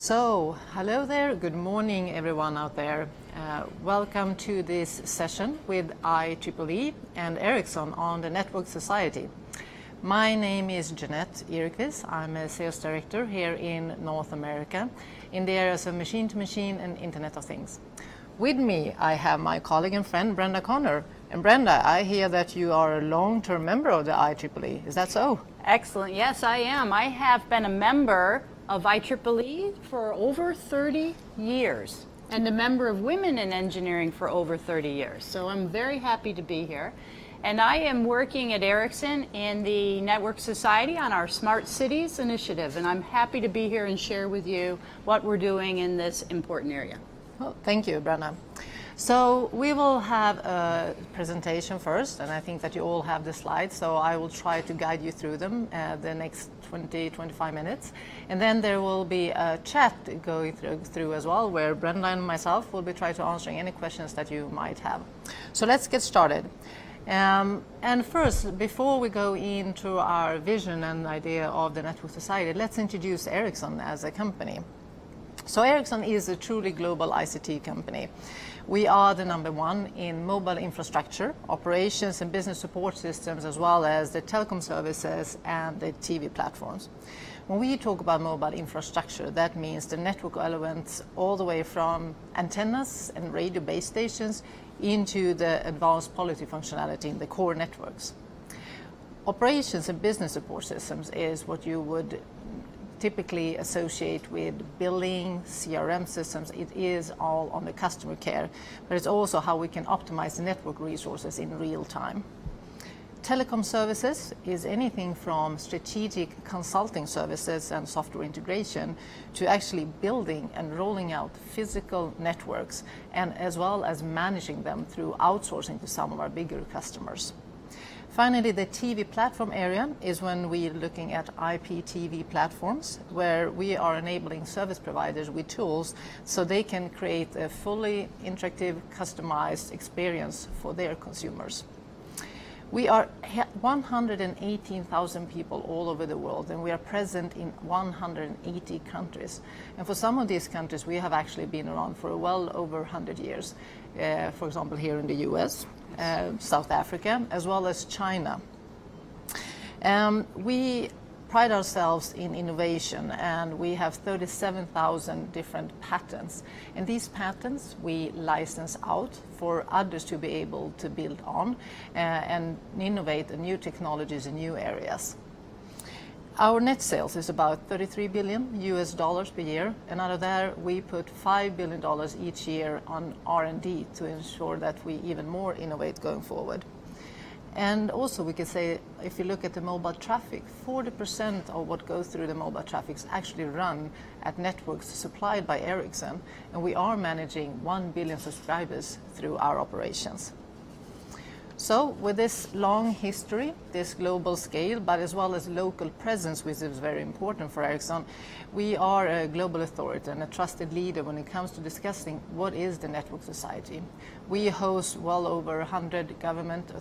So, hello there, good morning everyone out there. Welcome to this session with IEEE and Ericsson on the Network Society. My name is Jeanette Irekvist. I'm a sales director here in North America in the areas of machine-to-machine and Internet of Things. With me, I have my colleague and friend Brenda Connor. And Brenda, I hear that you are a long-term member of the IEEE. Is that so? Excellent. Yes, I am. I have been a member of IEEE for over 30 years and a member of Women in Engineering for over 30 years. So I'm very happy to be here. And I am working at Ericsson in the Network Society on our Smart Cities initiative. And I'm happy to be here and share with you what we're doing in this important area. Well, thank you, Brenda. So we will have a presentation first, and I think that you all have the slides, so I will try to guide you through them the next 20-25 minutes. And then there will be a chat going through as well, where Brenda and myself will be trying to answering any questions that you might have. So let's get started. And first, before we go into our vision and idea of the Network Society, let's introduce Ericsson as a company. So Ericsson is a truly global ICT company. We are the #1 in mobile infrastructure, operations and business support systems, as well as the telecom services and the TV platforms. When we talk about mobile infrastructure, that means the network elements all the way from antennas and radio base stations into the advanced policy functionality in the core networks. Operations and business support systems is what you would typically associate with billing, CRM systems. It is all on the customer care, but it's also how we can optimize the network resources in real time. Telecom services is anything from strategic consulting services and software integration to actually building and rolling out physical networks, and as well as managing them through outsourcing to some of our bigger customers. Finally, the TV platform area is when we're looking at IPTV platforms, where we are enabling service providers with tools so they can create a fully interactive, customized experience for their consumers. We are 118,000 people all over the world, and we are present in 180 countries. And for some of these countries, we have actually been around for well over 100 years. For example, here in the US, South Africa, as well as China. We pride ourselves in innovation, and we have 37,000 different patents. And these patents we license out for others to be able to build on and innovate new technologies in new areas. Our net sales is about $33 billion per year, and out of that we put $5 billion each year on R&D to ensure that we even more innovate going forward. And also we can say, if you look at the mobile traffic, 40% of what goes through the mobile traffic is actually run at networks supplied by Ericsson, and we are managing 1 billion subscribers through our operations. So with this long history, this global scale, but as well as local presence, which is very important for Ericsson, we are a global authority and a trusted leader when it comes to discussing what is the Network Society. We host well over 100 government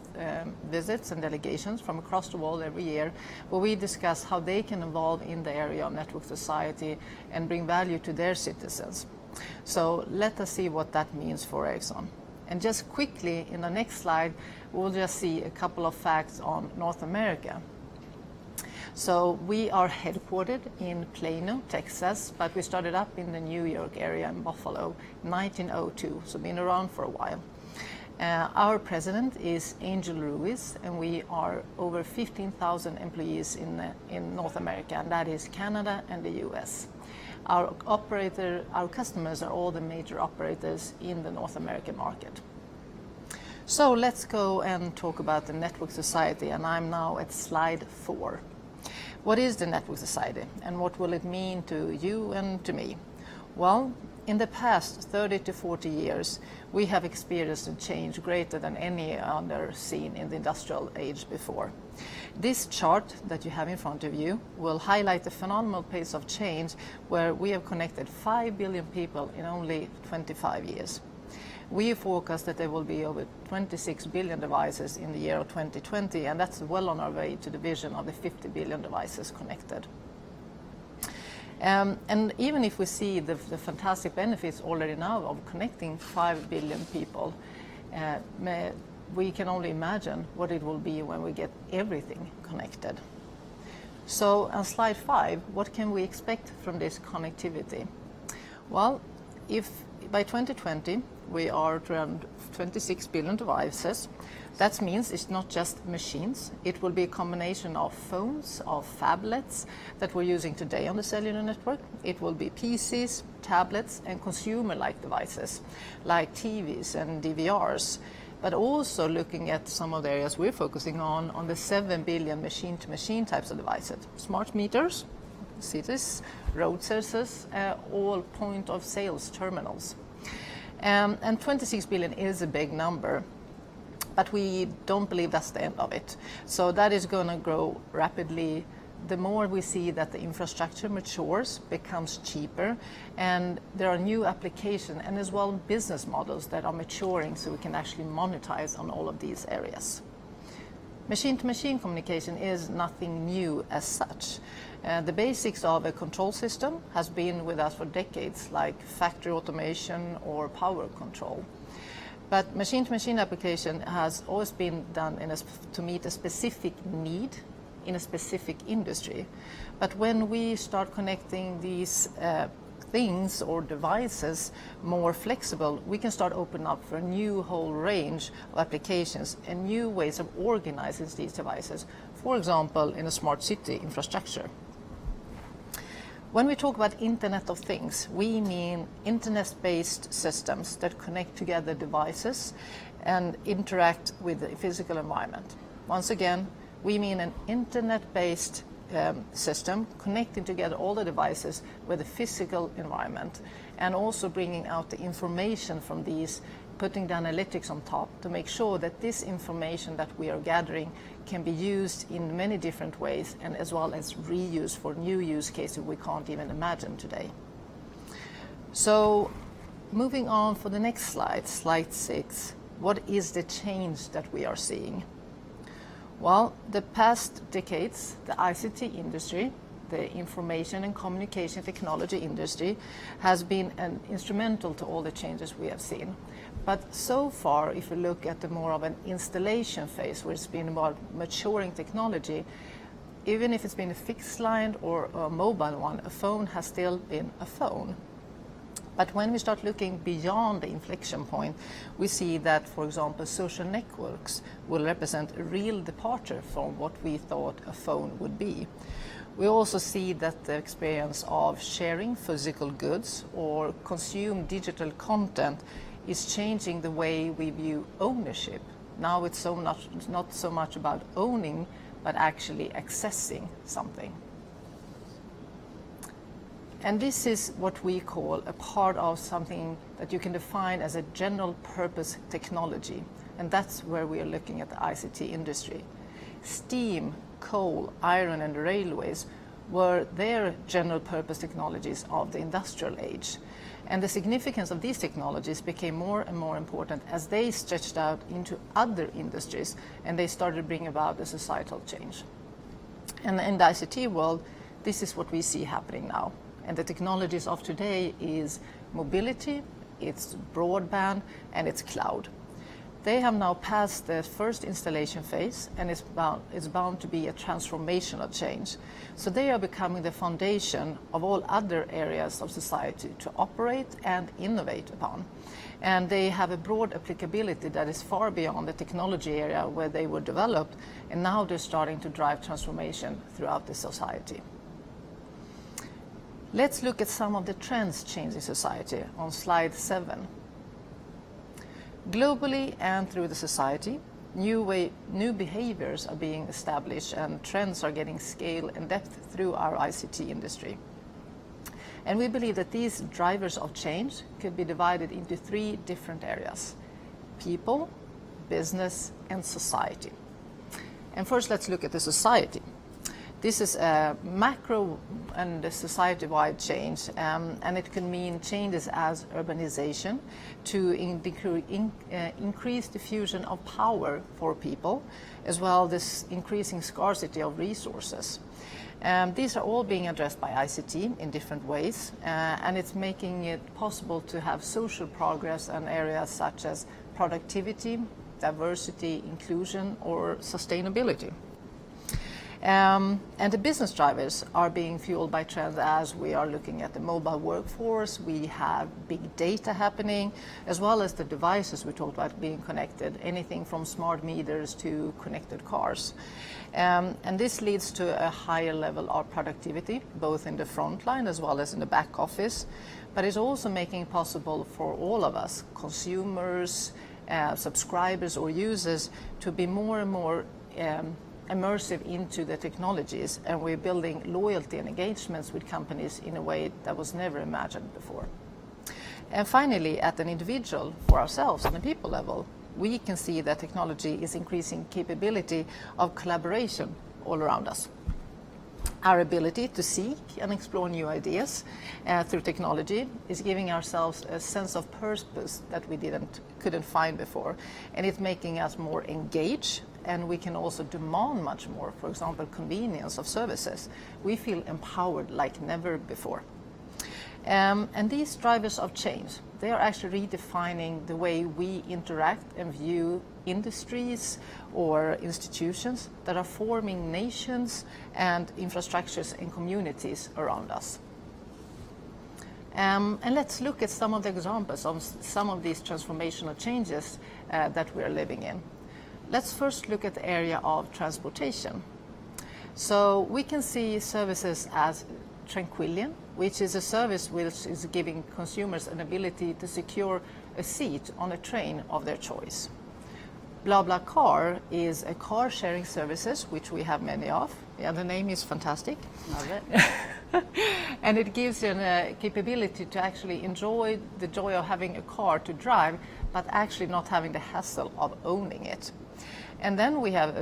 visits and delegations from across the world every year, where we discuss how they can evolve in the area of Network Society and bring value to their citizens. So let us see what that means for Ericsson. And just quickly, in the next slide, we'll just see a couple of facts on North America. So we are headquartered in Plano, Texas, but we started up in the New York area in Buffalo in 1902, so been around for a while. Our president is Angel Ruiz, and we are over 15,000 employees in North America, and that is Canada and the US. Our customers are all the major operators in the North American market. So let's go and talk about the Network Society, and I'm now at slide 4. What is the Network Society, and what will it mean to you and to me? Well, in the past 30 to 40 years, we have experienced a change greater than any other seen in the industrial age before. This chart that you have in front of you will highlight the phenomenal pace of change, where we have connected 5 billion people in only 25 years. We forecast that there will be over 26 billion devices in the year of 2020, and that's well on our way to the vision of the 50 billion devices connected. And even if we see the fantastic benefits already now of connecting 5 billion people, we can only imagine what it will be when we get everything connected. So on slide 5, what can we expect from this connectivity? Well, if by 2020 we are around 26 billion devices, that means it's not just machines. It will be a combination of phones, of phablets that we're using today on the cellular network. It will be PCs, tablets, and consumer-like devices like TVs and DVRs. But also looking at some of the areas we're focusing on the 7 billion machine-to-machine types of devices. Smart meters, cities, road sensors, all point-of-sales terminals. And 26 billion is a big number, but we don't believe that's the end of it. So that is going to grow rapidly. The more we see that the infrastructure matures, becomes cheaper, and there are new applications and as well business models that are maturing so we can actually monetize on all of these areas. Machine-to-machine communication is nothing new as such. The basics of a control system has been with us for decades, like factory automation or power control. But machine-to-machine application has always been done to meet a specific need in a specific industry. But when we start connecting these things or devices more flexible, we can start opening up for a new whole range of applications and new ways of organizing these devices, for example, in a smart city infrastructure. When we talk about Internet of Things, we mean internet-based systems that connect together devices and interact with the physical environment. Once again, we mean an internet-based system connecting together all the devices with the physical environment and also bringing out the information from these, putting the analytics on top to make sure that this information that we are gathering can be used in many different ways and as well as reused for new use cases we can't even imagine today. So moving on for the next slide, slide 6, what is the change that we are seeing? Well, the past decades, the ICT industry, the information and communication technology industry, has been instrumental to all the changes we have seen. But so far, if we look at the more of an installation phase, where it's been about maturing technology, even if it's been a fixed line or a mobile one, a phone has still been a phone. But when we start looking beyond the inflection point, we see that, for example, social networks will represent a real departure from what we thought a phone would be. We also see that the experience of sharing physical goods or consume digital content is changing the way we view ownership. Now it's not so much about owning, but actually accessing something. And this is what we call a part of something that you can define as a general purpose technology. And that's where we are looking at the ICT industry. Steam, coal, iron, and railways were their general purpose technologies of the industrial age. And the significance of these technologies became more and more important as they stretched out into other industries and they started bringing about the societal change. And in the ICT world, this is what we see happening now. And the technologies of today is mobility, it's broadband, and it's cloud. They have now passed the first installation phase, and it's bound to be a transformational change. So they are becoming the foundation of all other areas of society to operate and innovate upon. And they have a broad applicability that is far beyond the technology area where they were developed, and now they're starting to drive transformation throughout the society. Let's look at some of the trends changing society on slide 7. Globally and through the society, new behaviors are being established and trends are getting scale and depth through our ICT industry. And we believe that these drivers of change could be divided into 3 different areas: people, business, and society. And first, let's look at the society. This is a macro and a society-wide change, and it can mean changes as urbanization to increase diffusion of power for people, as well as this increasing scarcity of resources. These are all being addressed by ICT in different ways, and it's making it possible to have social progress in areas such as productivity, diversity, inclusion, or sustainability. And the business drivers are being fueled by trends as we are looking at the mobile workforce, we have big data happening, as well as the devices we talked about being connected, anything from smart meters to connected cars. And this leads to a higher level of productivity, both in the front line as well as in the back office, but it's also making it possible for all of us, consumers, subscribers or users, to be more and more immersive into the technologies, and we're building loyalty and engagements with companies in a way that was never imagined before. And finally, at an individual, for ourselves on a people level, we can see that technology is increasing capability of collaboration all around us. Our ability to seek and explore new ideas through technology is giving ourselves a sense of purpose that we couldn't find before, and it's making us more engaged, and we can also demand much more, for example, convenience of services. We feel empowered like never before. And these drivers of change, they are actually redefining the way we interact and view industries or institutions that are forming nations and infrastructures and communities around us. And let's look at some of the examples of some of these transformational changes that we're living in. Let's first look at the area of transportation. So we can see services as Tranquillian, which is a service which is giving consumers an ability to secure a seat on a train of their choice. BlaBlaCar is a car sharing services, which we have many of. Yeah, the name is fantastic. Love it. And it gives you a capability to actually enjoy the joy of having a car to drive, but actually not having the hassle of owning it. And then we have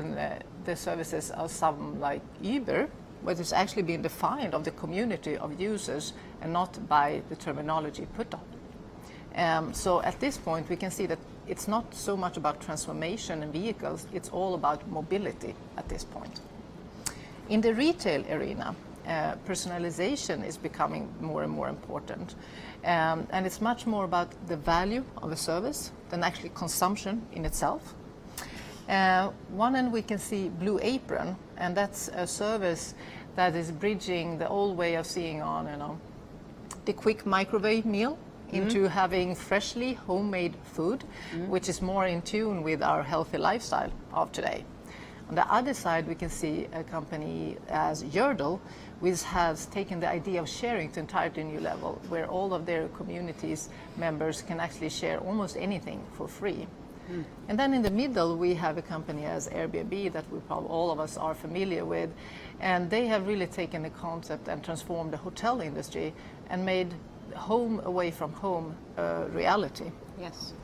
the services of some like Uber, which is actually being defined of the community of users and not by the terminology put on. So at this point, we can see that it's not so much about transformation in vehicles, it's all about mobility at this point. In the retail arena, personalization is becoming more and more important. And it's much more about the value of a service than actually consumption in itself. One end we can see Blue Apron, and that's a service that is bridging the old way of seeing on, the quick microwave meal into having freshly homemade food, which is more in tune with our healthy lifestyle of today. On the other side, we can see a company as Yodel, which has taken the idea of sharing to an entirely new level, where all of their communities members can actually share almost anything for free. And then in the middle, we have a company as Airbnb that we probably all of us are familiar with, and they have really taken the concept and transformed the hotel industry and made home away from home a reality. Yes.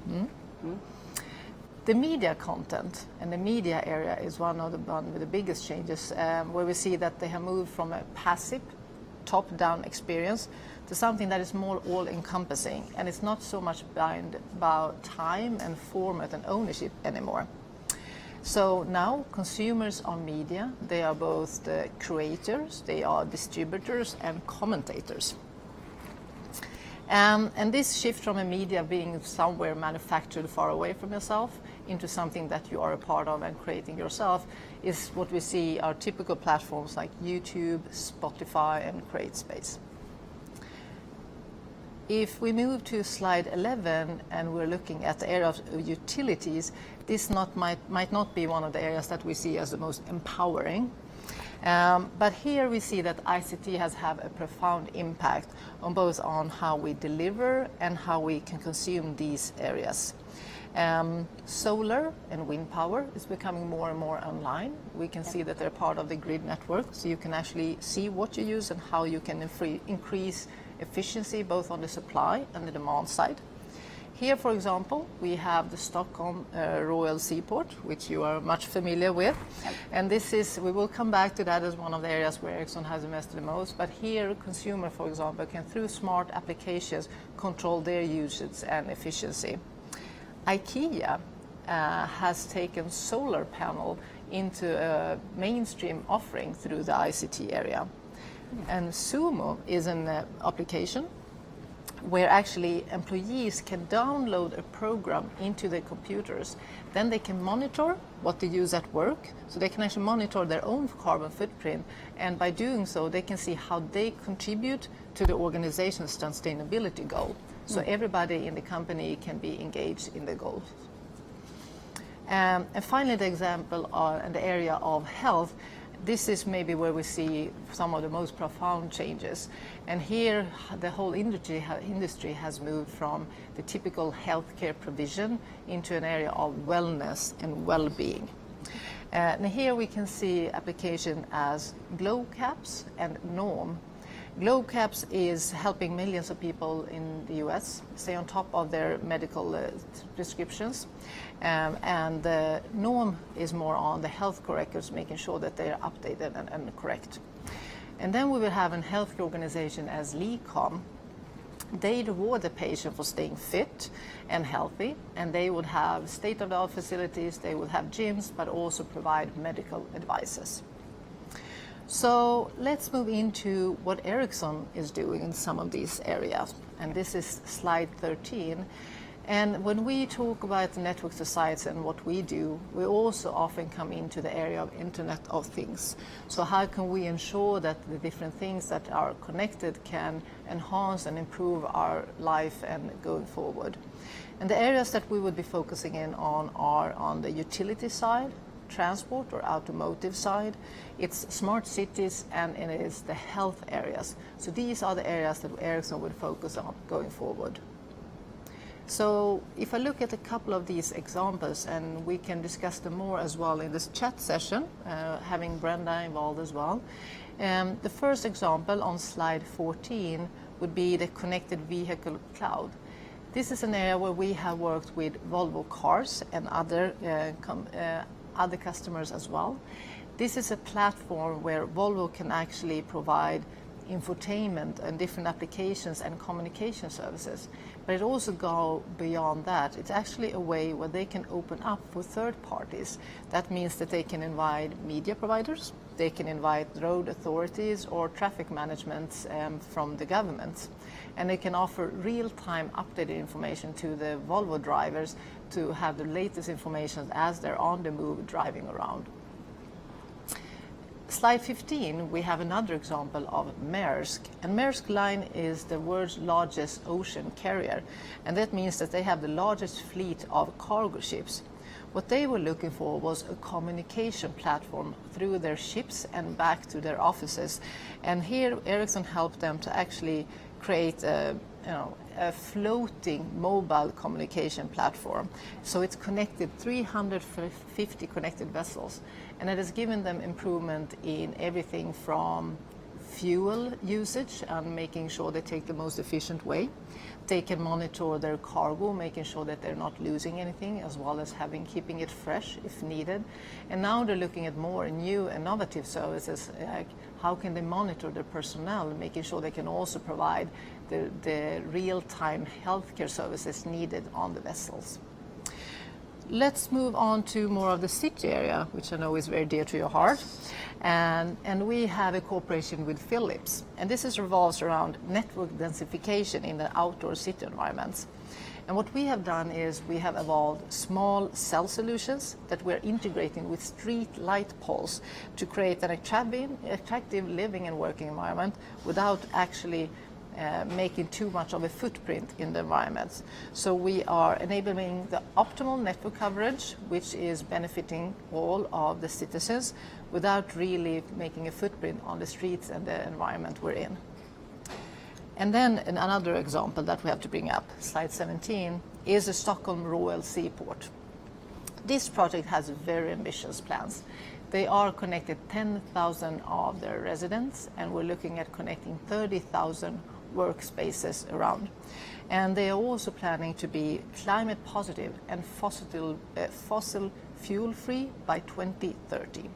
The media content and the media area is one with the biggest changes, where we see that they have moved from a passive top-down experience to something that is more all-encompassing, and it's not so much bound about time and format and ownership anymore. So now consumers of media, they are both the creators, they are distributors and commentators. And this shift from a media being somewhere manufactured far away from yourself into something that you are a part of and creating yourself is what we see are typical platforms like YouTube, Spotify, and CreateSpace. If we move to slide 11 and we're looking at the area of utilities, this might not be one of the areas that we see as the most empowering. But here we see that ICT has had a profound impact on both on how we deliver and how we can consume these areas. Solar and wind power is becoming more and more online. We can see that they're part of the grid network, so you can actually see what you use and how you can increase efficiency both on the supply and the demand side. Here, for example, we have the Stockholm Royal Seaport, which you are much familiar with. Yep. And this is, we will come back to that as one of the areas where Ericsson has invested the most. But here, a consumer, for example, can, through smart applications, control their usage and efficiency. IKEA has taken solar panel into a mainstream offering through the ICT area. And Sumo is an application where actually employees can download a program into their computers. Then they can monitor what they use at work, so they can actually monitor their own carbon footprint, and by doing so they can see how they contribute to the organization's sustainability goal. So everybody in the company can be engaged in the goals. And finally, the example in the area of health. This is maybe where we see some of the most profound changes. And here, the whole industry has moved from the typical healthcare provision into an area of wellness and well-being. And here we can see application as glow caps and Norm. Glow caps is helping millions of people in the US stay on top of their medical prescriptions. And Norm is more on the health records, making sure that they are updated and correct. And then we will have a healthcare organization as LeCom. They reward the patient for staying fit and healthy, and they would have state-of-the-art facilities, they would have gyms, but also provide medical advices. So let's move into what Ericsson is doing in some of these areas. And this is slide 13. And when we talk about the network society and what we do, we also often come into the area of Internet of Things. So how can we ensure that the different things that are connected can enhance and improve our life and going forward? And the areas that we would be focusing in on are on the utility side, transport or automotive side, it's smart cities, and it is the health areas. So these are the areas that Ericsson would focus on going forward. So if I look at a couple of these examples, and we can discuss them more as well in this chat session, having Brenda involved as well. The first example on slide 14 would be the connected vehicle cloud. This is an area where we have worked with Volvo Cars and other customers as well. This is a platform where Volvo can actually provide infotainment and different applications and communication services. But it also goes beyond that. It's actually a way where they can open up for third parties. That means that they can invite media providers, they can invite road authorities or traffic management from the government. And they can offer real-time updated information to the Volvo drivers to have the latest information as they're on the move driving around. Slide 15, we have another example of Maersk. And Maersk Line is the world's largest ocean carrier. And that means that they have the largest fleet of cargo ships. What they were looking for was a communication platform through their ships and back to their offices. And here Ericsson helped them to actually create a floating mobile communication platform. So it's connected 350 connected vessels, and it has given them improvement in everything from fuel usage and making sure they take the most efficient way. They can monitor their cargo, making sure that they're not losing anything, as well as keeping it fresh if needed. And now they're looking at more new innovative services, like how can they monitor their personnel, making sure they can also provide the real-time healthcare services needed on the vessels. Let's move on to more of the city area, which I know is very dear to your heart. And we have a cooperation with Philips. And this revolves around network densification in the outdoor city environments. And what we have done is we have evolved small cell solutions that we're integrating with street light poles to create an attractive living and working environment without actually making too much of a footprint in the environments. So we are enabling the optimal network coverage, which is benefiting all of the citizens without really making a footprint on the streets and the environment we're in. And then another example that we have to bring up, slide 17, is the Stockholm Royal Seaport. This project has very ambitious plans. They are connected 10,000 of their residents, and we're looking at connecting 30,000 workspaces around. And they are also planning to be climate positive and fossil fuel free by 2030.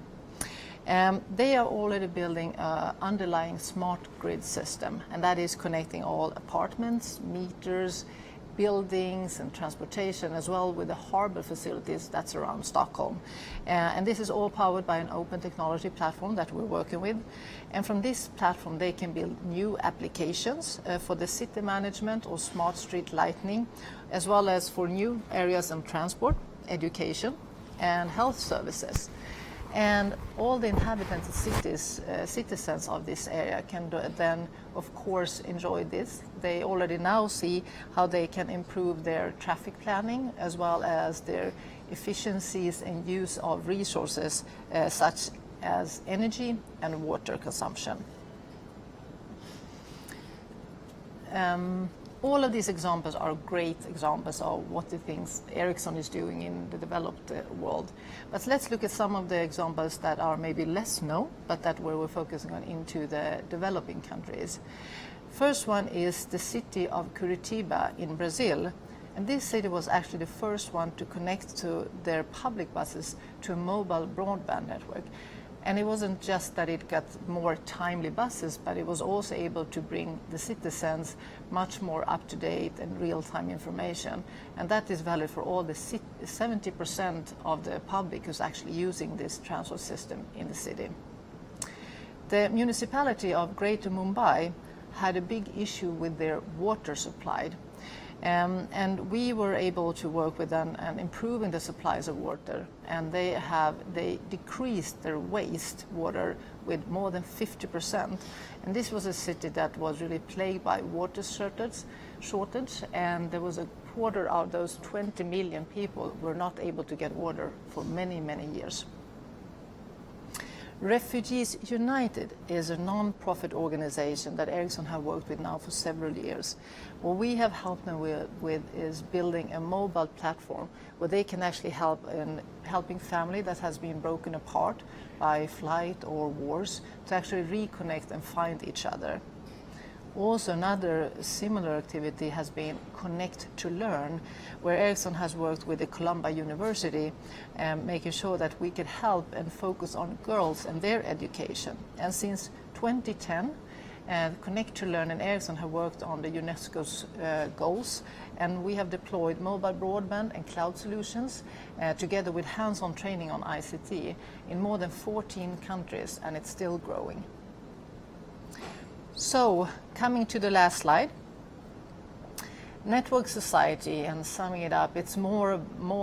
They are already building an underlying smart grid system, and that is connecting all apartments, meters, buildings and transportation, as well with the harbor facilities that's around Stockholm. And this is all powered by an open technology platform that we're working with. And from this platform, they can build new applications for the city management or smart street lighting, as well as for new areas of transport, education, and health services. And all the inhabitants and citizens of this area can then, of course, enjoy this. They already now see how they can improve their traffic planning, as well as their efficiencies and use of resources such as energy and water consumption. All of these examples are great examples of what the things Ericsson is doing in the developed world. But let's look at some of the examples that are maybe less known, but that we're focusing on into the developing countries. First one is the city of Curitiba in Brazil. And this city was actually the first one to connect to their public buses to a mobile broadband network. And it wasn't just that it got more timely buses, but it was also able to bring the citizens much more up-to-date and real-time information. And that is valid for all the 70% of the public who's actually using this transport system in the city. The municipality of Greater Mumbai had a big issue with their water supply. And we were able to work with them and improving the supplies of water, and they decreased their waste water with more than 50%. And this was a city that was really plagued by water shortage, and there was a quarter of those 20 million people were not able to get water for many, many years. Refugees United is a non-profit organization that Ericsson have worked with now for several years. What we have helped them with is building a mobile platform where they can actually help in helping family that has been broken apart by flight or wars to actually reconnect and find each other. Also, another similar activity has been Connect to Learn, where Ericsson has worked with the Columbia University, making sure that we could help and focus on girls and their education. And since 2010, Connect to Learn and Ericsson have worked on the UNESCO's goals, and we have deployed mobile broadband and cloud solutions together with hands-on training on ICT in more than 14 countries, and it's still growing. So, coming to the last slide, network society, and summing it up, it's more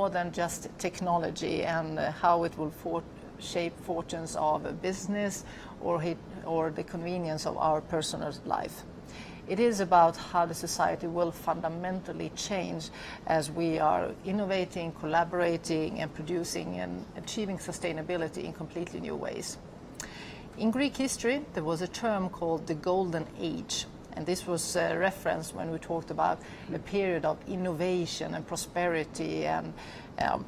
than just technology and how it will shape fortunes of a business or the convenience of our personal life. It is about how the society will fundamentally change as we are innovating, collaborating, and producing and achieving sustainability in completely new ways. In Greek history, there was a term called the Golden Age, and this was a reference when we talked about a period of innovation and prosperity and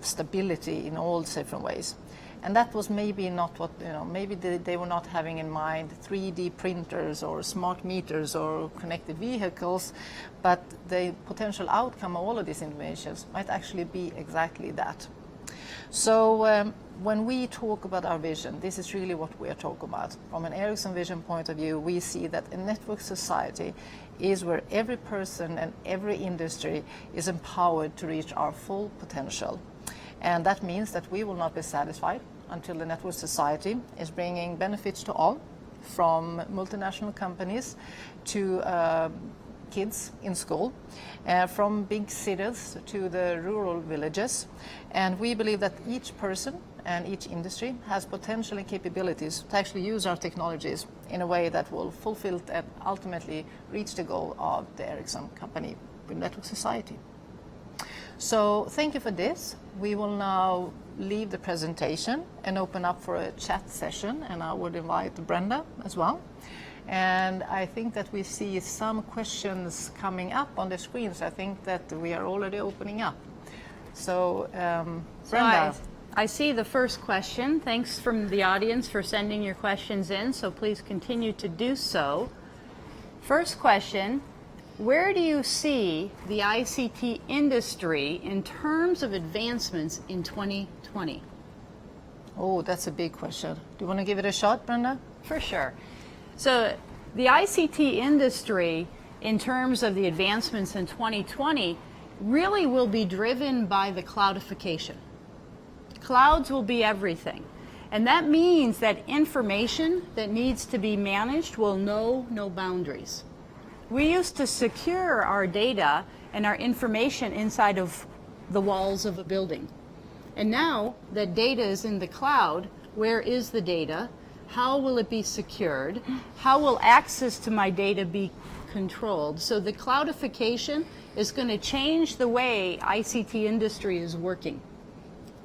stability in all different ways. And that was maybe not what, maybe they were not having in mind 3D printers or smart meters or connected vehicles, but the potential outcome of all of these innovations might actually be exactly that. So when we talk about our vision, this is really what we are talking about. From an Ericsson vision point of view, we see that a network society is where every person and every industry is empowered to reach our full potential. And that means that we will not be satisfied until the network society is bringing benefits to all, from multinational companies to kids in school, from big cities to the rural villages. And we believe that each person and each industry has potential and capabilities to actually use our technologies in a way that will fulfill and ultimately reach the goal of the Ericsson company with network society. So thank you for this. We will now leave the presentation and open up for a chat session, and I would invite Brenda as well. And I think that we see some questions coming up on the screen, so I think that we are already opening up. So, Brenda. I see the first question. Thanks from the audience for sending your questions in, so please continue to do so. First question, where do you see the ICT industry in terms of advancements in 2020? Oh, that's a big question. Do you want to give it a shot, Brenda? For sure. So the ICT industry, in terms of the advancements in 2020, really will be driven by the cloudification. Clouds will be everything. And that means that information that needs to be managed will know no boundaries. We used to secure our data and our information inside of the walls of a building. And now that data is in the cloud, where is the data? How will it be secured? How will access to my data be controlled? So the cloudification is going to change the way ICT industry is working,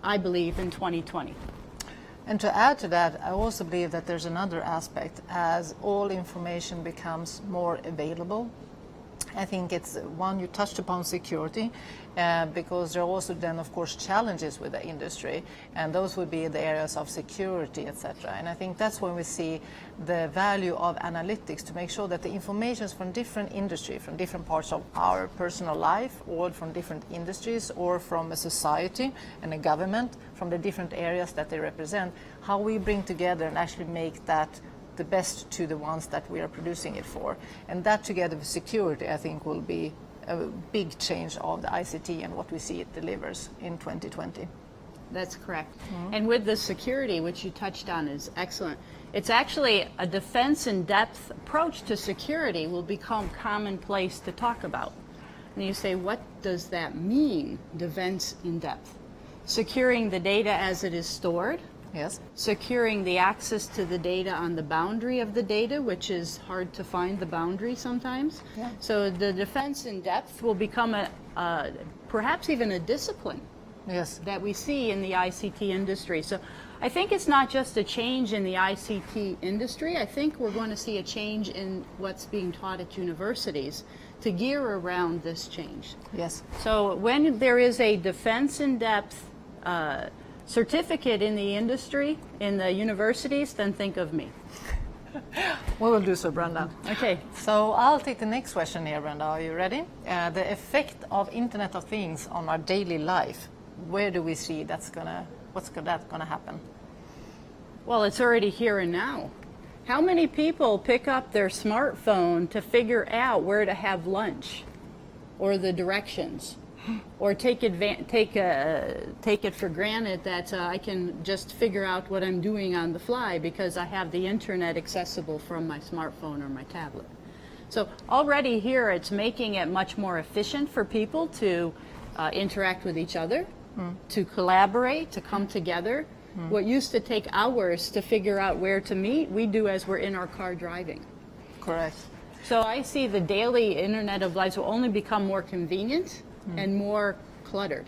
I believe, in 2020. And to add to that, I also believe that there's another aspect. As all information becomes more available, I think it's one, you touched upon security, because there are also then, of course, challenges with the industry, and those would be the areas of security, etc. And I think that's when we see the value of analytics to make sure that the information from different industry, from different parts of our personal life, or from different industries, or from a society and a government, from the different areas that they represent, how we bring together and actually make that the best to the ones that we are producing it for. And that together with security, I think, will be a big change of the ICT and what we see it delivers in 2020. That's correct. And with the security, which you touched on, is excellent. It's actually a defense in depth approach to security will become commonplace to talk about. And you say, what does that mean, defense in depth? Securing the data as it is stored. Yes. Securing the access to the data on the boundary of the data, which is hard to find the boundary sometimes. Yeah. So the defense in depth will become perhaps even a discipline. Yes. That we see in the ICT industry. So I think it's not just a change in the ICT industry. I think we're going to see a change in what's being taught at universities to gear around this change. Yes. So when there is a defense in depth certificate in the industry, in the universities, then think of me. We will do so, Brenda. Okay. So I'll take the next question here, Brenda. Are you ready? The effect of Internet of Things on our daily life. Where do we see what's that gonna happen? Well, it's already here and now. How many people pick up their smartphone to figure out where to have lunch, or the directions, or take it for granted that I can just figure out what I'm doing on the fly because I have the internet accessible from my smartphone or my tablet? So already here it's making it much more efficient for people to interact with each other, to collaborate, to come together. What used to take hours to figure out where to meet, we do as we're in our car driving. Correct. So I see the daily Internet of Lives will only become more convenient and more cluttered.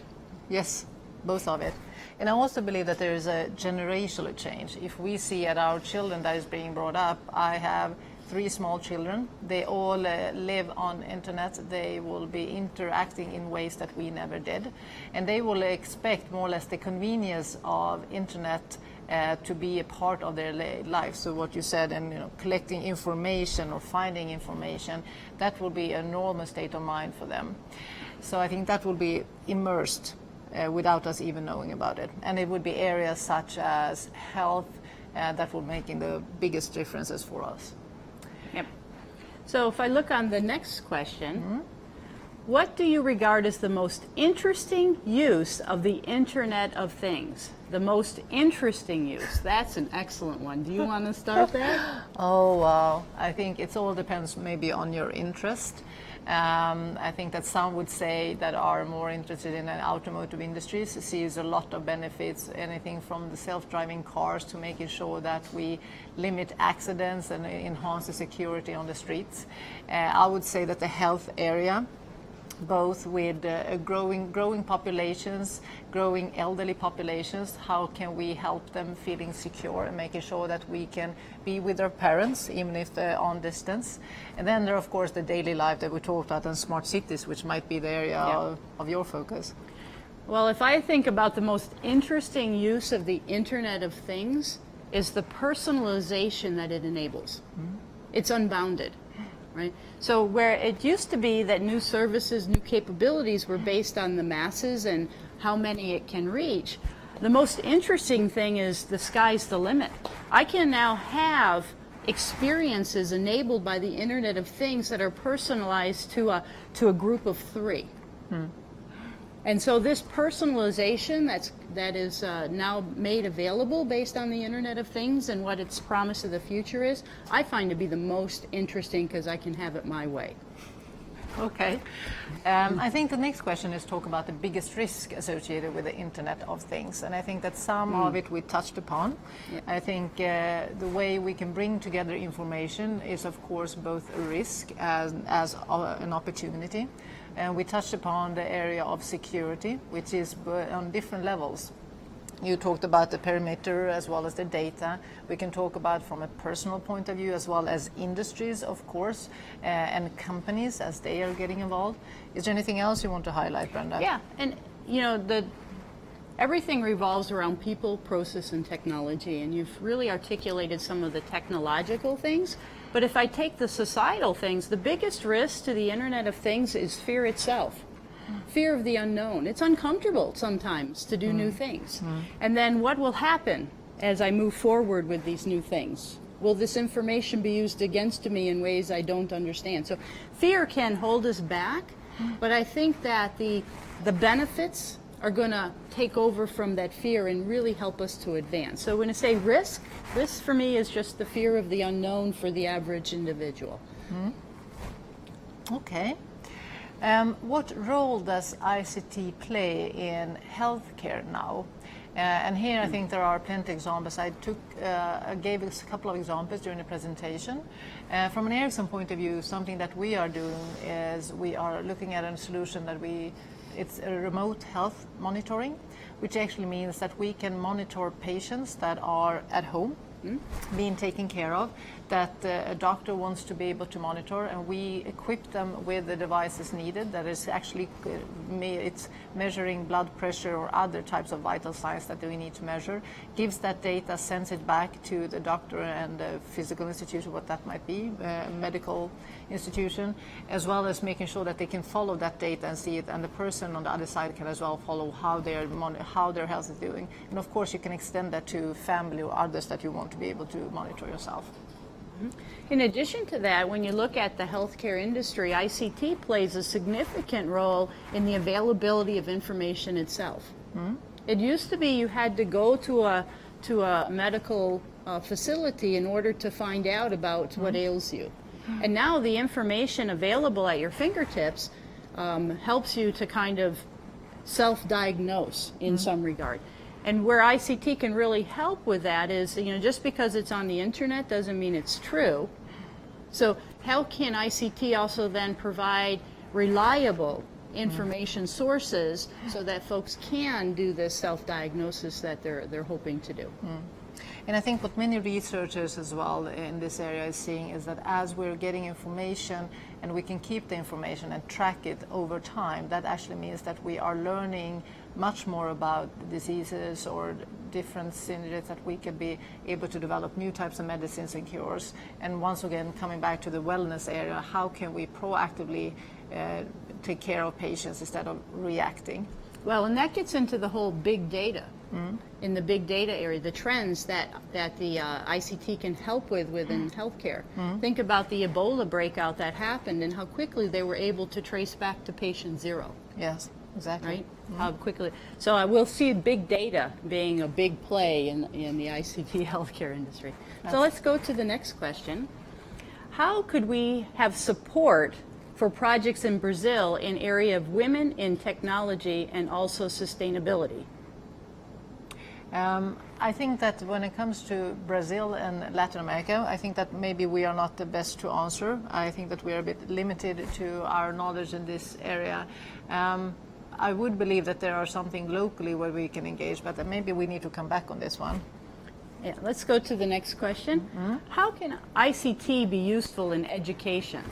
Yes, both of it. And I also believe that there is a generational change. If we see at our children that is being brought up, I have 3 small children. They all live on internet. They will be interacting in ways that we never did. And they will expect more or less the convenience of internet to be a part of their life. So what you said, and collecting information or finding information, that will be a normal state of mind for them. So I think that will be immersed without us even knowing about it. And it would be areas such as health that will making the biggest differences for us. Yep. So if I look on the next question, what do you regard as the most interesting use of the Internet of Things? The most interesting use. That's an excellent one. Do you want to start that? Oh, wow. I think it all depends maybe on your interest. I think that some would say that are more interested in the automotive industries sees a lot of benefits, anything from the self-driving cars to making sure that we limit accidents and enhance the security on the streets. I would say that the health area, both with growing populations, growing elderly populations, how can we help them feeling secure and making sure that we can be with their parents, even if they're on distance. And then there are, of course, the daily life that we talked about and smart cities, which might be the area of your focus. Well, if I think about the most interesting use of the Internet of Things is the personalization that it enables. It's unbounded. Right? So where it used to be that new services, new capabilities were based on the masses and how many it can reach, the most interesting thing is the sky's the limit. I can now have experiences enabled by the Internet of Things that are personalized to a group of 3. And so this personalization that is now made available based on the Internet of Things and what its promise of the future is, I find to be the most interesting because I can have it my way. Okay. I think the next question is talk about the biggest risk associated with the Internet of Things. And I think that some of it we touched upon. Yeah. I think the way we can bring together information is, of course, both a risk as an opportunity. And we touched upon the area of security, which is on different levels. You talked about the perimeter as well as the data. We can talk about from a personal point of view as well as industries, of course, and companies as they are getting involved. Is there anything else you want to highlight, Brenda? Yeah, and you know, everything revolves around people, process, and technology, and you've really articulated some of the technological things. But if I take the societal things, the biggest risk to the Internet of Things is fear itself. Fear of the unknown. It's uncomfortable sometimes to do new things. And then what will happen as I move forward with these new things? Will this information be used against me in ways I don't understand? So fear can hold us back, but I think that the benefits are going to take over from that fear and really help us to advance. So when I say risk for me is just the fear of the unknown for the average individual. Okay. What role does ICT play in healthcare now? And here I think there are plenty of examples. I gave a couple of examples during the presentation. From an Ericsson point of view, something that we are doing is we are looking at a solution that it's a remote health monitoring, which actually means that we can monitor patients that are at home, being taken care of, that a doctor wants to be able to monitor, and we equip them with the devices needed that is actually it's measuring blood pressure or other types of vital signs that we need to measure, gives that data, sends it back to the doctor and the physical institution, what that might be, medical institution, as well as making sure that they can follow that data and see it, and the person on the other side can as well follow how their health is doing. And of course you can extend that to family or others that you want to be able to monitor yourself. In addition to that, when you look at the healthcare industry, ICT plays a significant role in the availability of information itself. It used to be you had to go to a medical facility in order to find out about what ails you. And now the information available at your fingertips helps you to kind of self-diagnose in some regard. And where ICT can really help with that is, you know, just because it's on the internet doesn't mean it's true. So how can ICT also then provide reliable information sources so that folks can do this self-diagnosis that they're hoping to do? And I think what many researchers as well in this area is seeing is that as we're getting information and we can keep the information and track it over time, that actually means that we are learning much more about the diseases or different synergies that we could be able to develop new types of medicines and cures. And once again, coming back to the wellness area, how can we proactively take care of patients instead of reacting? Well, and that gets into the whole big data. In the big data area, the trends that the ICT can help with within healthcare. Think about the Ebola breakout that happened and how quickly they were able to trace back to patient zero. Yes, exactly. Right? How quickly. So I will see big data being a big play in the ICT healthcare industry. So let's go to the next question. How could we have support for projects in Brazil in area of women in technology and also sustainability? I think that when it comes to Brazil and Latin America, I think that maybe we are not the best to answer. I think that we are a bit limited to our knowledge in this area. I would believe that there are something locally where we can engage, but maybe we need to come back on this one. Yeah, let's go to the next question. How can ICT be useful in education?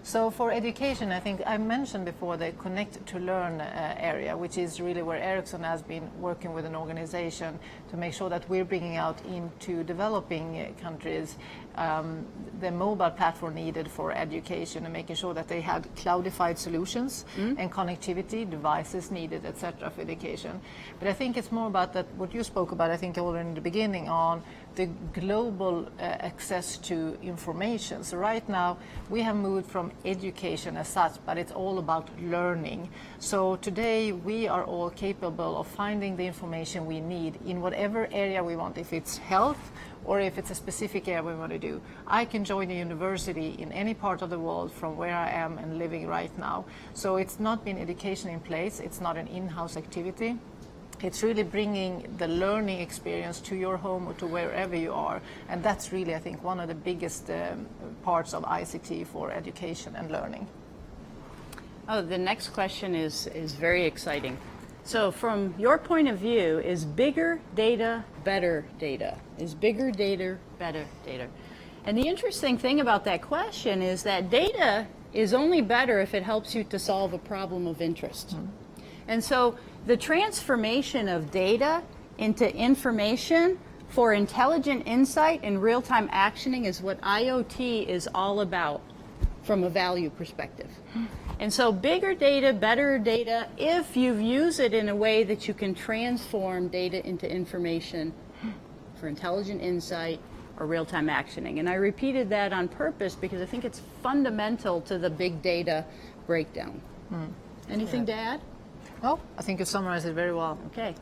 So for education, I think I mentioned before the Connect to Learn area, which is really where Ericsson has been working with an organization to make sure that we're bringing out into developing countries the mobile platform needed for education and making sure that they had cloudified solutions and connectivity devices needed, etc. for education. But I think it's more about that what you spoke about, I think already in the beginning, on the global access to information. So right now we have moved from education as such, but it's all about learning. So today we are all capable of finding the information we need in whatever area we want, if it's health or if it's a specific area we want to do. I can join a university in any part of the world from where I am and living right now. So it's not been education in place, it's not an in-house activity. It's really bringing the learning experience to your home or to wherever you are. And that's really, I think, one of the biggest parts of ICT for education and learning. Oh, the next question is very exciting. So from your point of view, is bigger data better data? Is bigger data better data? And the interesting thing about that question is that data is only better if it helps you to solve a problem of interest. And so the transformation of data into information for intelligent insight and real-time actioning is what IoT is all about from a value perspective. And so bigger data, better data, if you use it in a way that you can transform data into information for intelligent insight or real-time actioning. And I repeated that on purpose because I think it's fundamental to the big data breakdown. Anything to add? Oh, I think you summarized it very well. Okay.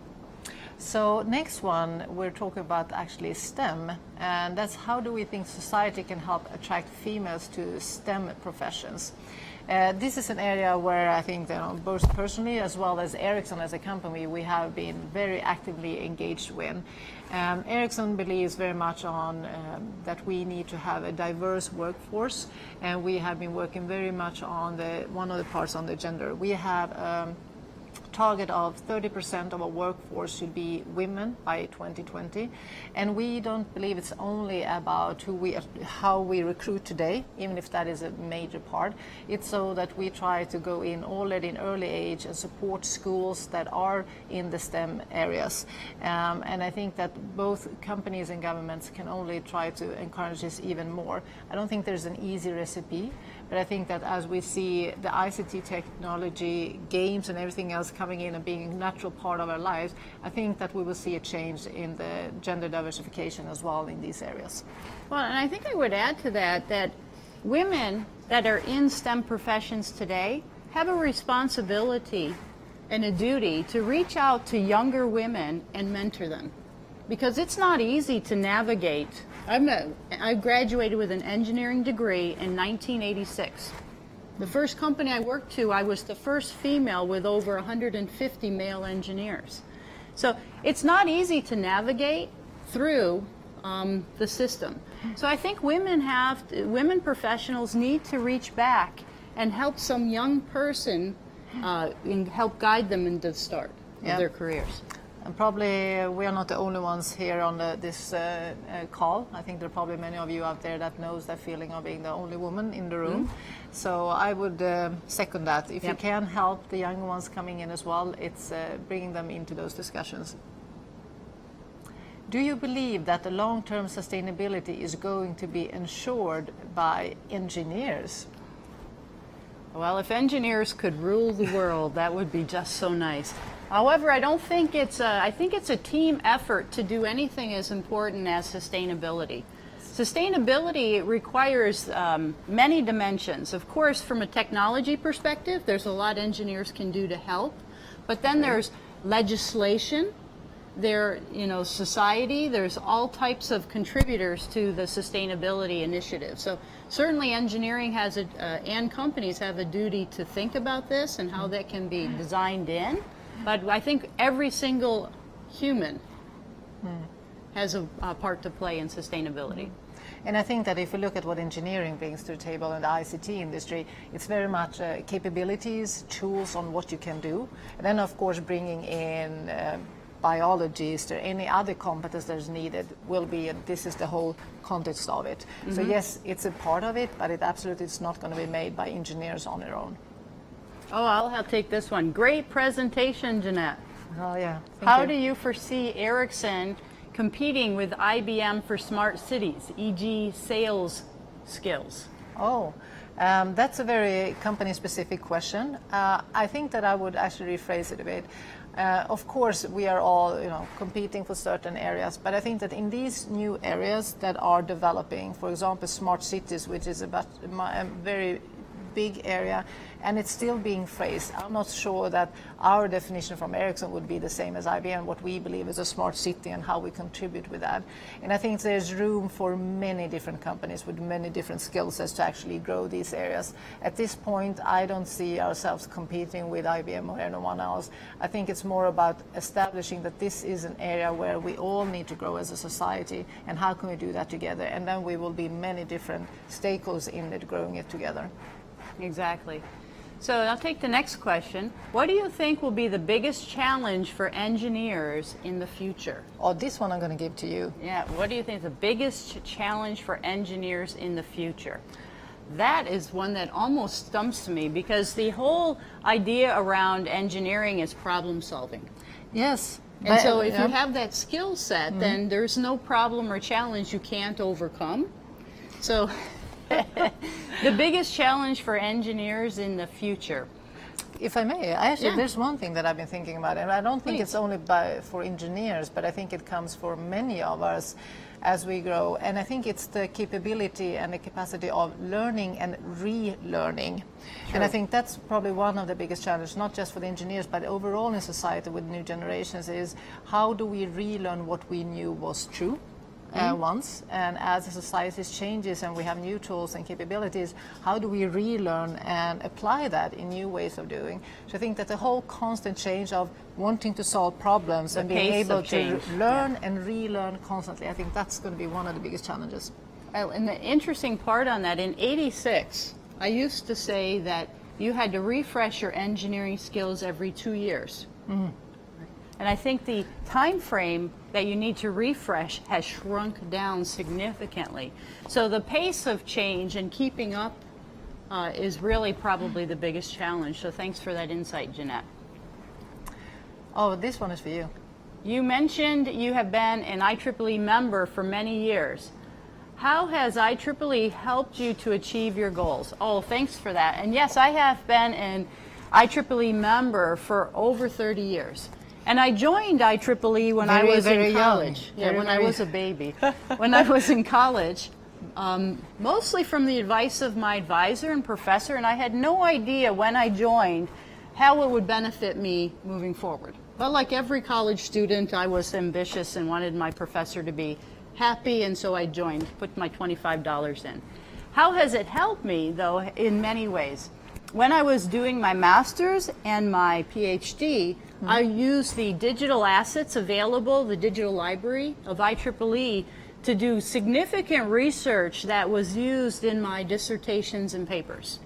So next one, we're talking about actually STEM, and that's how do we think society can help attract females to STEM professions. This is an area where I think that both personally as well as Ericsson as a company, we have been very actively engaged with. Ericsson believes very much on that we need to have a diverse workforce, and we have been working very much on one of the parts on the gender. We have target of 30% of our workforce should be women by 2020, and we don't believe it's only about how we recruit today, even if that is a major part. It's so that we try to go in already in early age and support schools that are in the STEM areas, and I think that both companies and governments can only try to encourage this even more. I don't think there's an easy recipe, but I think that as we see the ICT technology, games and everything else coming in and being a natural part of our lives, I think that we will see a change in the gender diversification as well in these areas. Well, and I think I would add to that women that are in STEM professions today have a responsibility and a duty to reach out to younger women and mentor them. Because it's not easy to navigate. I graduated with an engineering degree in 1986. The first company I worked to, I was the first female with over 150 male engineers. So it's not easy to navigate through the system. So I think women professionals need to reach back and help some young person and help guide them into the start of their careers. And probably we are not the only ones here on this call. I think there are probably many of you out there that knows that feeling of being the only woman in the room. So I would second that. If you can help the young ones coming in as well, it's bringing them into those discussions. Do you believe that the long-term sustainability is going to be ensured by engineers? Well, if engineers could rule the world, that would be just so nice. However, I don't think I think it's a team effort to do anything as important as sustainability. Sustainability requires many dimensions. Of course, from a technology perspective, there's a lot engineers can do to help, but then there's legislation, society, there's all types of contributors to the sustainability initiative. So certainly engineering and companies have a duty to think about this and how that can be designed in. But I think every single human has a part to play in sustainability. And I think that if we look at what engineering brings to the table in the ICT industry, it's very much capabilities, tools on what you can do. And then, of course, bringing in biologists or any other competence that is needed will be, this is the whole context of it. So yes, it's a part of it, but it absolutely is not going to be made by engineers on their own. Oh, I'll take this one. Great presentation, Jeanette. Oh, yeah. How do you foresee Ericsson competing with IBM for smart cities, e.g. sales skills? Oh, that's a very company-specific question. I think that I would actually rephrase it a bit. Of course, we are all, competing for certain areas, but I think that in these new areas that are developing, for example, smart cities, which is a very big area, and it's still being phrased. I'm not sure that our definition from Ericsson would be the same as IBM, what we believe is a smart city and how we contribute with that. And I think there's room for many different companies with many different skill sets to actually grow these areas. At this point, I don't see ourselves competing with IBM or anyone else. I think it's more about establishing that this is an area where we all need to grow as a society, and how can we do that together? And then we will be many different stakeholders in it, growing it together. Exactly. So I'll take the next question. What do you think will be the biggest challenge for engineers in the future? Oh, this one I'm going to give to you. Yeah, what do you think is the biggest challenge for engineers in the future? That is one that almost stumps me, because the whole idea around engineering is problem solving. Yes. And so if you have that skill set, then there's no problem or challenge you can't overcome. So the biggest challenge for engineers in the future. If I may, there's one thing that I've been thinking about, and I don't think it's only for engineers, but I think it comes for many of us as we grow. And I think it's the capability and the capacity of learning and relearning. And I think that's probably one of the biggest challenges, not just for the engineers, but overall in society with new generations, is how do we relearn what we knew was true once, and as the society changes and we have new tools and capabilities, how do we relearn and apply that in new ways of doing? So I think that the whole constant change of wanting to solve problems and being able to learn and relearn constantly, I think that's going to be one of the biggest challenges. And the interesting part on that, in '86, I used to say that you had to refresh your engineering skills every 2 years. And I think the time frame that you need to refresh has shrunk down significantly. So the pace of change and keeping up is really probably the biggest challenge. So thanks for that insight, Jeanette. Oh, this one is for you. You mentioned you have been an IEEE member for many years. How has IEEE helped you to achieve your goals? Oh, thanks for that. And yes, I have been an IEEE member for over 30 years. And I joined IEEE when I was in college. Yeah, when I was a baby. When I was in college, mostly from the advice of my advisor and professor, and I had no idea when I joined how it would benefit me moving forward. But like every college student, I was ambitious and wanted my professor to be happy, and so I joined, put my $25 in. How has it helped me, though, in many ways? When I was doing my master's and my PhD, I used the digital assets available, the digital library of IEEE, to do significant research that was used in my dissertations and papers.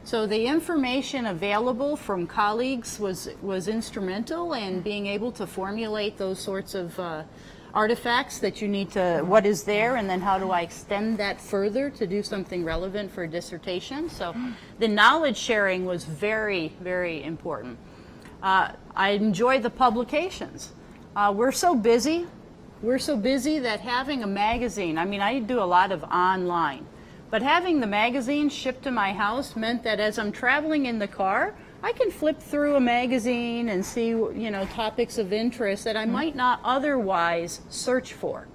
So the information available from colleagues was instrumental in being able to formulate those sorts of artifacts that you need to, what is there, and then how do I extend that further to do something relevant for a dissertation. So the knowledge sharing was very, very important. I enjoy the publications. We're so busy that having a magazine, I mean, I do a lot of online, but having the magazine shipped to my house meant that as I'm traveling in the car, I can flip through a magazine and see, topics of interest that I might not otherwise search for.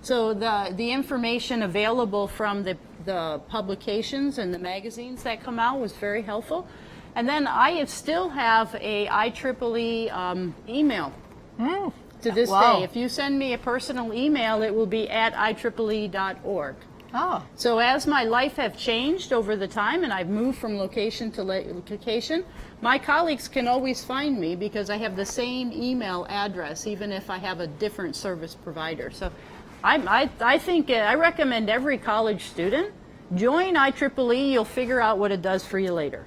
So the information available from the publications and the magazines that come out was very helpful. And then I still have a IEEE email to this day. If you send me a personal email, it will be at IEEE.org. Oh. So as my life have changed over the time and I've moved from location to location, my colleagues can always find me because I have the same email address, even if I have a different service provider. So I think I recommend every college student join IEEE. You'll figure out what it does for you later.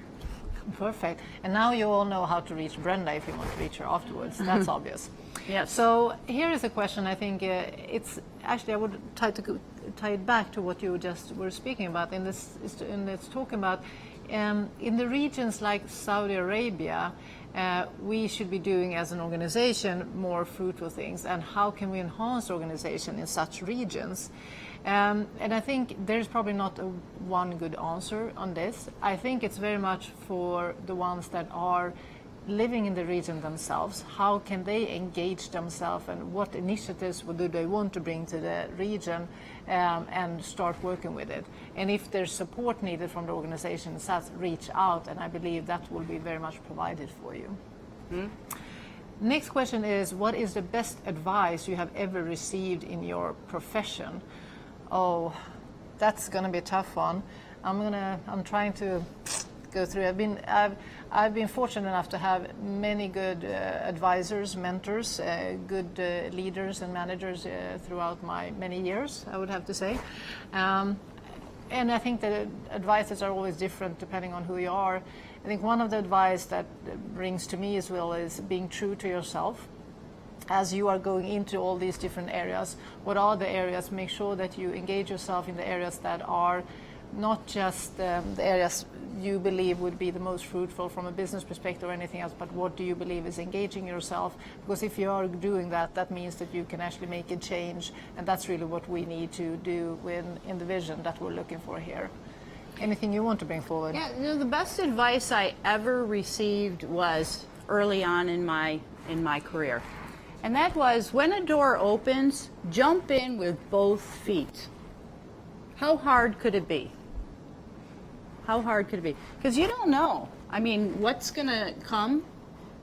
Perfect. And now you all know how to reach Brenda if you want to reach her afterwards. That's obvious. Yes. So here is a question. I think it's actually, I would try to tie it back to what you just were speaking about. And it's talking about in the regions like Saudi Arabia, we should be doing as an organization more fruitful things. And how can we enhance organization in such regions? And I think there's probably not one good answer on this. I think it's very much for the ones that are living in the region themselves, how can they engage themselves and what initiatives do they want to bring to the region, and start working with it. And if there's support needed from the organization, reach out, and I believe that will be very much provided for you. Next question is, what is the best advice you have ever received in your profession? Oh, that's going to be a tough one. I'm trying to go through. I've been fortunate enough to have many good advisors, mentors, good leaders and managers throughout my many years, I would have to say. And I think that advices are always different depending on who you are. I think one of the advice that rings to me as well is being true to yourself. As you are going into all these different areas, what are the areas? Make sure that you engage yourself in the areas that are not just the areas you believe would be the most fruitful from a business perspective or anything else, but what do you believe is engaging yourself? Because if you are doing that, that means that you can actually make a change, and that's really what we need to do in the vision that we're looking for here. Anything you want to bring forward? Yeah, the best advice I ever received was early on in my career. And that was, when a door opens, jump in with both feet. How hard could it be? How hard could it be? Because you don't know. I mean, what's going to come?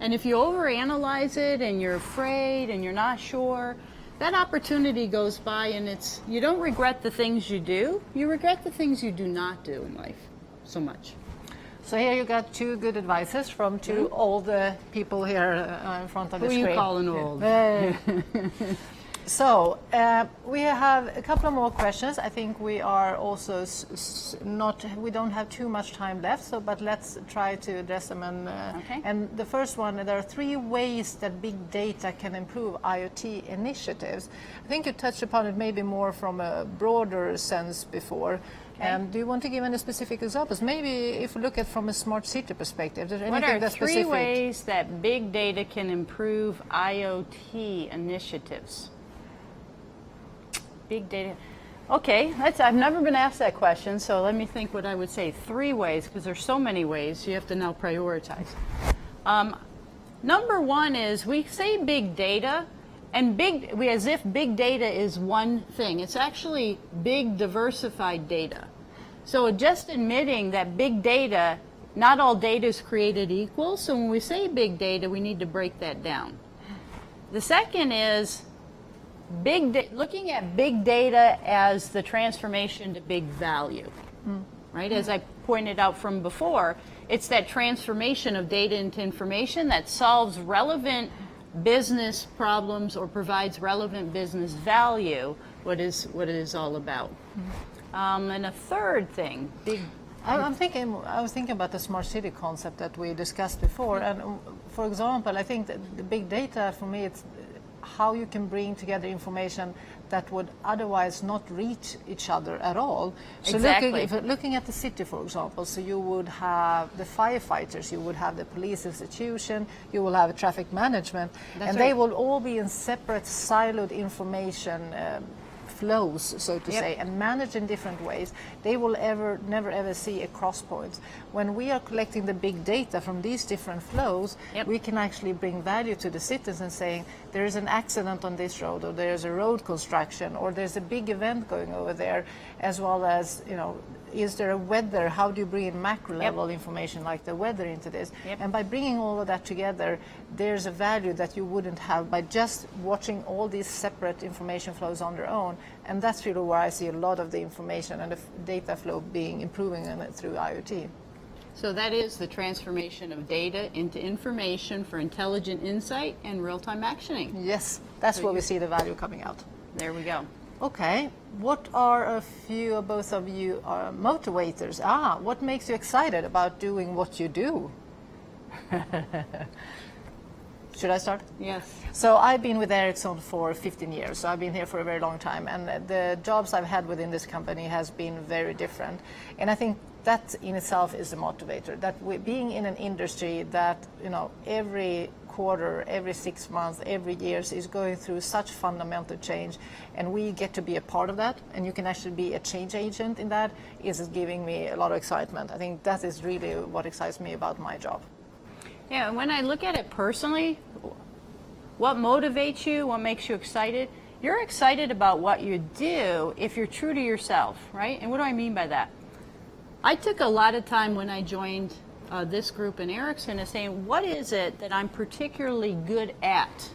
And if you overanalyze it and you're afraid and you're not sure, that opportunity goes by, and you don't regret the things you do. You regret the things you do not do in life so much. So here you got two good advices from two old people here in front of the screen. Who are you calling old? So we have a couple of more questions. I think we are also we don't have too much time left, but let's try to address them. And the first one, there are 3 ways that big data can improve IoT initiatives. I think you touched upon it maybe more from a broader sense before. And do you want to give any specific examples? Maybe if we look at from a smart city perspective, is there anything that's specific? What are 3 ways that big data can improve IoT initiatives? Big data. Okay, I've never been asked that question, so let me think what I would say. 3 ways, because there's so many ways, you have to now prioritize. Number 1 is, we say big data, and as if big data is one thing. It's actually big diversified data. So just admitting that big data, not all data is created equal, so when we say big data, we need to break that down. The second is looking at big data as the transformation to big value, right? As I pointed out from before, it's that transformation of data into information that solves relevant business problems or provides relevant business value, what it is all about. And a third thing, I was thinking about the smart city concept that we discussed before, and for example, I think that the big data for me, it's how you can bring together information that would otherwise not reach each other at all. So exactly. Looking at the city, for example, so you would have the firefighters, you would have the police institution, you will have traffic management, and they will all be in separate siloed information flows, so to say, and managed in different ways. They will never ever see a cross point. When we are collecting the big data from these different flows, we can actually bring value to the citizens, saying there is an accident on this road, or there's a road construction, or there's a big event going over there, as well as, is there a weather? How do you bring in macro level information like the weather into this? And by bringing all of that together, there's a value that you wouldn't have by just watching all these separate information flows on their own. And that's really where I see a lot of the information and the data flow improving through IoT. So that is the transformation of data into information for intelligent insight and real-time actioning. Yes, that's where we see the value coming out. There we go. Okay, what are a few, both of you are motivators? What makes you excited about doing what you do? Should I start? Yes. So I've been with Ericsson for 15 years, so I've been here for a very long time, and the jobs I've had within this company has been very different. And I think that in itself is a motivator, that being in an industry that, every quarter, every 6 months, every year is going through such fundamental change, and we get to be a part of that, and you can actually be a change agent in that, is giving me a lot of excitement. I think that is really what excites me about my job. Yeah, when I look at it personally, what motivates you, what makes you excited? You're excited about what you do if you're true to yourself, right? And what do I mean by that? I took a lot of time when I joined this group in Ericsson is saying, what is it that I'm particularly good at?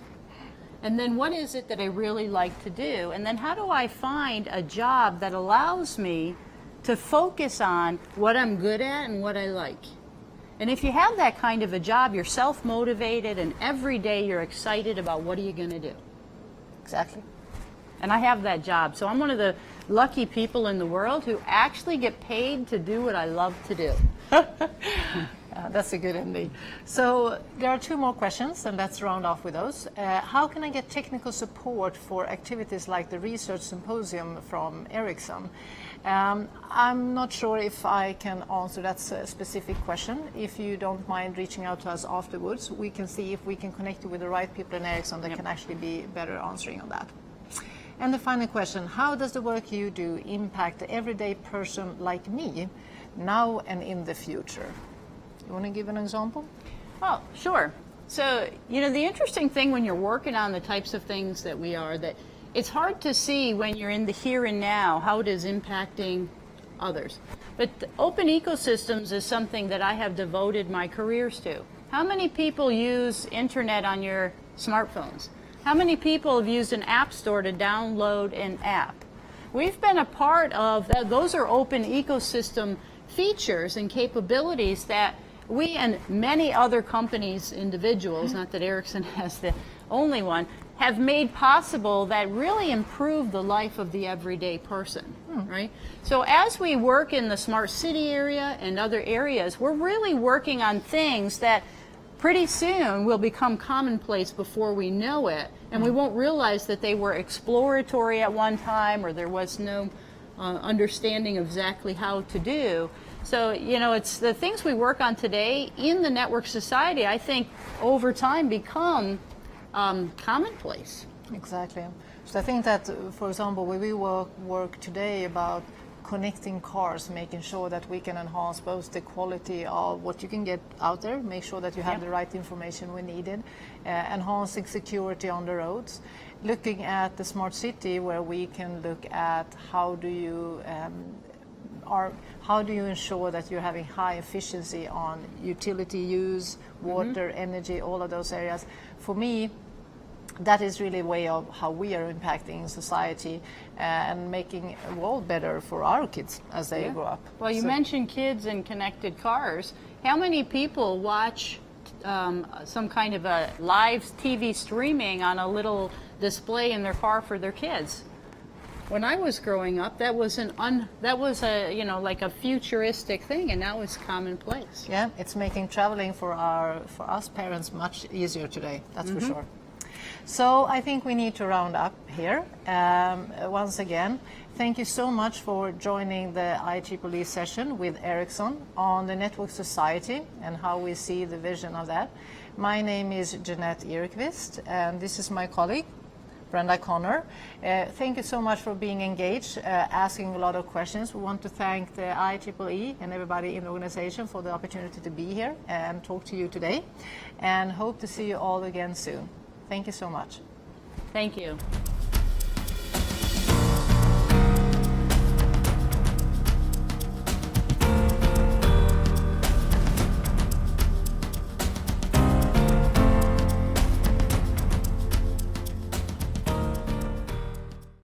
And then what is it that I really like to do? And then how do I find a job that allows me to focus on what I'm good at and what I like? And if you have that kind of a job, you're self-motivated and every day you're excited about what are you going to do. Exactly. And I have that job. So I'm one of the lucky people in the world who actually get paid to do what I love to do. That's a good ending. So there are two more questions, and let's round off with those. How can I get technical support for activities like the research symposium from Ericsson? I'm not sure if I can answer that specific question. If you don't mind reaching out to us afterwards, we can see if we can connect you with the right people in Ericsson that can actually be better answering on that. And the final question, how does the work you do impact the everyday person like me now and in the future? You want to give an example? Oh, sure. So, you know, the interesting thing when you're working on the types of things that we are, that it's hard to see when you're in the here and now how it is impacting others. But open ecosystems is something that I have devoted my careers to. How many people use internet on your smartphones? How many people have used an app store to download an app? We've been a part of that. Those are open ecosystem features and capabilities that we and many other companies, individuals, not that Ericsson has the only one, have made possible that really improve the life of the everyday person, right? So as we work in the smart city area and other areas, we're really working on things that pretty soon will become commonplace before we know it, and we won't realize that they were exploratory at one time or there was no understanding of exactly how to do. So, you know, it's the things we work on today in the network society, I think, over time become commonplace. Exactly. So I think that, for example, when we work today about connecting cars, making sure that we can enhance both the quality of what you can get out there, make sure that you have the right information when needed, enhancing security on the roads, looking at the smart city where we can look at how do you ensure that you're having high efficiency on utility use, water, energy, all of those areas. For me, that is really a way of how we are impacting society and making a world better for our kids as they grow up. Well, you mentioned kids and connected cars. How many people watch some kind of a live TV streaming on a little display in their car for their kids? When I was growing up, that was a you know, like a futuristic thing, and now it's commonplace. Yeah, it's making traveling for us parents much easier today. That's for sure. So I think we need to round up here. Once again, thank you so much for joining the IEEE session with Ericsson on the network society and how we see the vision of that. My name is Jeanette Irekvist, and this is my colleague, Brenda Connor. Thank you so much for being engaged, asking a lot of questions. We want to thank the IEEE and everybody in the organization for the opportunity to be here and talk to you today, and hope to see you all again soon. Thank you so much. Thank you.